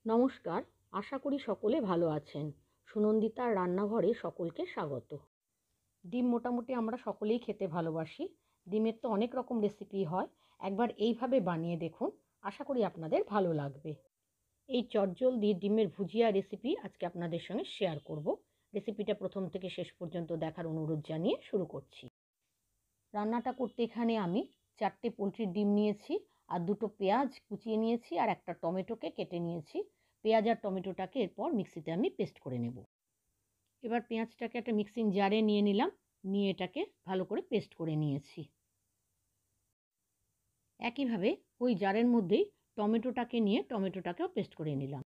নমস্কার, আশা করি সকলে ভালো আছেন। সুনন্দিতার রান্নাঘরে সকলকে স্বাগত। ডিম মোটামুটি আমরা সকলেই খেতে ভালোবাসি। ডিমের তো অনেক রকম রেসিপি হয়, একবার এইভাবে বানিয়ে দেখুন, আশা করি আপনাদের ভালো লাগবে। এই চটজলদি ডিমের ভুজিয়া রেসিপি আজকে আপনাদের সঙ্গে শেয়ার করব। রেসিপিটা প্রথম থেকে শেষ পর্যন্ত দেখার অনুরোধ জানিয়ে শুরু করছি। রান্নাটা করতে এখানে আমি 4টে পোলট্রির ডিম নিয়েছি, আর 2টো পেঁয়াজ কুচিয়ে নিয়েছি, আর একটা টমেটোকে কেটে নিয়েছি। পেঁয়াজ আর টমেটোটাকে এরপর মিক্সিতে আমি পেস্ট করে নেব। এবার পেঁয়াজটাকে একটা মিক্সিং জারে নিয়ে নিলাম, নিয়ে এটাকে ভালো করে পেস্ট করে নিয়েছি। একইভাবে ওই জারের মধ্যেই টমেটোটাকে নিয়ে টমেটোটাকেও পেস্ট করে নিলাম।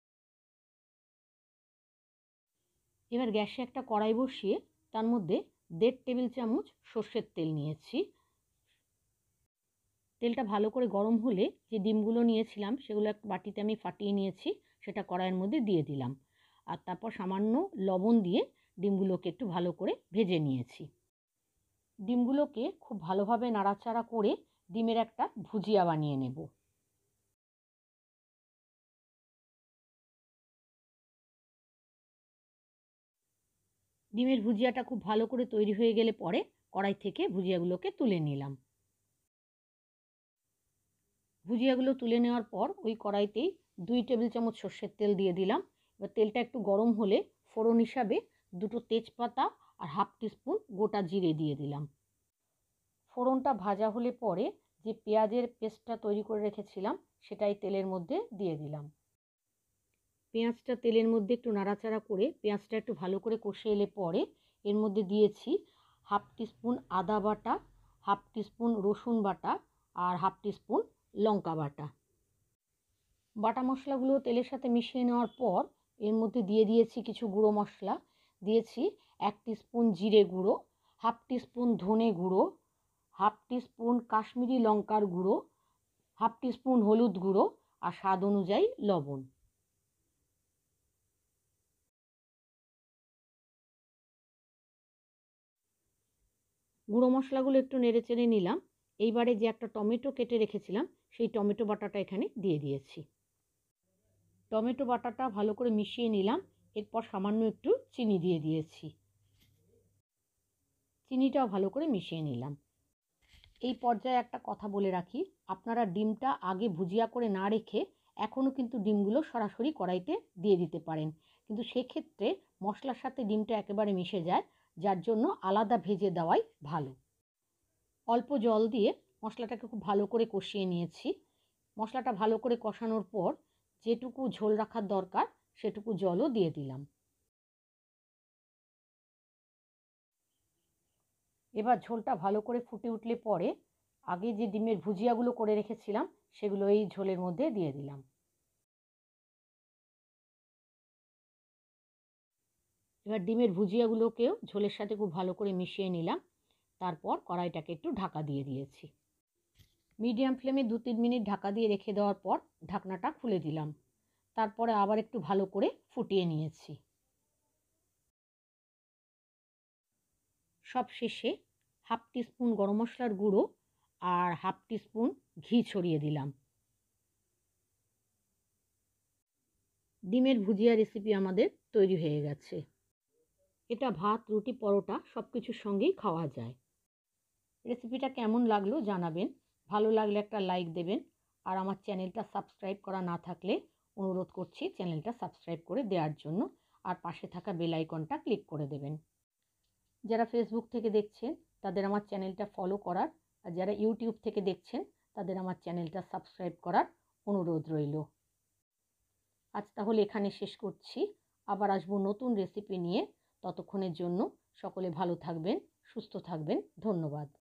এবার গ্যাসে একটা কড়াই বসিয়ে তার মধ্যে 1.5 টেবিল চামচ সর্ষের তেল নিয়েছি। তেলটা ভালো করে গরম হলে যে ডিমগুলো নিয়েছিলাম সেগুলো এক বাটিতে আমি ফাটিয়ে নিয়েছি, সেটা কড়াইয়ের মধ্যে দিয়ে দিলাম। আর তারপর সামান্য লবণ দিয়ে ডিমগুলোকে একটু ভালো করে ভেজে নিয়েছি। ডিমগুলোকে খুব ভালোভাবে নাড়াচাড়া করে ডিমের একটা ভুজিয়া বানিয়ে নেব। ডিমের ভুজিয়াটা খুব ভালো করে তৈরি হয়ে গেলে পরে কড়াই থেকে ভুজিয়াগুলোকে তুলে নিলাম। ভুজিয়াগুলো তুলে নেওয়ার পর ওই কড়াইতেই 2 টেবিল চামচ সর্ষের তেল দিয়ে দিলাম। এবার তেলটা একটু গরম হলে ফোড়ন হিসাবে 2টো তেজপাতা আর 1/2 টিস্পুন গোটা জিরে দিয়ে দিলাম। ফোড়নটা ভাজা হলে পরে যে পেঁয়াজের পেস্টটা তৈরি করে রেখেছিলাম সেটাই তেলের মধ্যে দিয়ে দিলাম। পেঁয়াজটা তেলের মধ্যে একটু নাড়াচাড়া করে পেঁয়াজটা একটু ভালো করে কষে এলে পরে এর মধ্যে দিয়েছি 1/2 টিস্পুন আদা বাটা, 1/2 টিস্পুন রসুন বাটা, আর 1/2 টিস্পুন লঙ্কা বাটা। বাটা মশলাগুলো তেলের সাথে মিশিয়ে নেওয়ার পর এর মধ্যে দিয়ে দিয়েছি কিছু গুঁড়ো মশলা। দিয়েছি 1 টিস্পুন জিরে গুঁড়ো, 1/2 টিস্পুন ধনে গুঁড়ো, 1/2 টিস্পুন কাশ্মীরি লঙ্কার গুঁড়ো, 1/2 টিস্পুন হলুদ গুঁড়ো, আর স্বাদ অনুযায়ী লবণ। গুঁড়ো মশলাগুলো একটু নেড়ে চেড়ে নিলাম। এইবারে যে একটা টমেটো কেটে রেখেছিলাম সেই টমেটো বাটাটা এখানে দিয়ে দিয়েছি। টমেটো বাটাটা ভালো করে মিশিয়ে নিলাম। এরপর সামান্য একটু চিনি দিয়ে দিয়েছি। চিনিটাও ভালো করে মিশিয়ে নিলাম। এই পর্যায়ে একটা কথা বলে রাখি, আপনারা ডিমটা আগে ভুজিয়া করে না রেখে এখনও কিন্তু ডিমগুলো সরাসরি কড়াইতে দিয়ে দিতে পারেন, কিন্তু সেক্ষেত্রে মশলার সাথে ডিমটা একেবারে মিশে যায়, যার জন্য আলাদা ভেজে দেওয়াই ভালো। অল্প জল দিয়ে মশলাটাকে খুব ভালো করে কষিয়ে নিয়েছি। মশলাটা ভালো করে কষানোর পর যেটুকু ঝোল রাখার দরকার সেটুকু জলও দিয়ে দিলাম। এবার ঝোলটা ভালো করে ফুটে উঠলে পরে আগে যে ডিমের ভুজিয়াগুলো করে রেখেছিলাম সেগুলো এই ঝোলের মধ্যে দিয়ে দিলাম। এবার ডিমের ভুজিয়াগুলোকেও ঝোলের সাথে খুব ভালো করে মিশিয়ে নিলাম। তারপর কড়াইটাকে একটু ঢাকা দিয়ে দিয়েছি। মিডিয়াম ফ্লেমে 2-3 মিনিট ঢাকা দিয়ে রেখে দেওয়ার পর ঢাকনাটা খুলে দিলাম। তারপরে আবার একটু ভালো করে ফুটিয়ে নিয়েছি। সব শেষে 1/2 টিস্পুন গরম মশলার গুঁড়ো আর 1/2 টিস্পুন ঘি ছড়িয়ে দিলাম। ডিমের ভুজিয়া রেসিপি আমাদের তৈরি হয়ে গেছে। এটা ভাত, রুটি, পরোটা সব কিছুর সঙ্গেই খাওয়া যায়। রেসিপিটা কেমন লাগলো জানাবেন। ভালো লাগলে একটা লাইক দেবেন। আর আমার চ্যানেলটা সাবস্ক্রাইব করা না থাকলে অনুরোধ করছি চ্যানেলটা সাবস্ক্রাইব করে দেওয়ার জন্য, আর পাশে থাকা বেল আইকনটা ক্লিক করে দেবেন। যারা ফেসবুক থেকে দেখছেন তাদের আমার চ্যানেলটা ফলো করার, আর যারা ইউটিউব থেকে দেখছেন তাদের আমার চ্যানেলটা সাবস্ক্রাইব করার অনুরোধ রইল। আজ তাহলে এখানে শেষ করছি। আবার আসবো নতুন রেসিপি নিয়ে। ততক্ষণের জন্য সকলে ভালো থাকবেন, সুস্থ থাকবেন। ধন্যবাদ।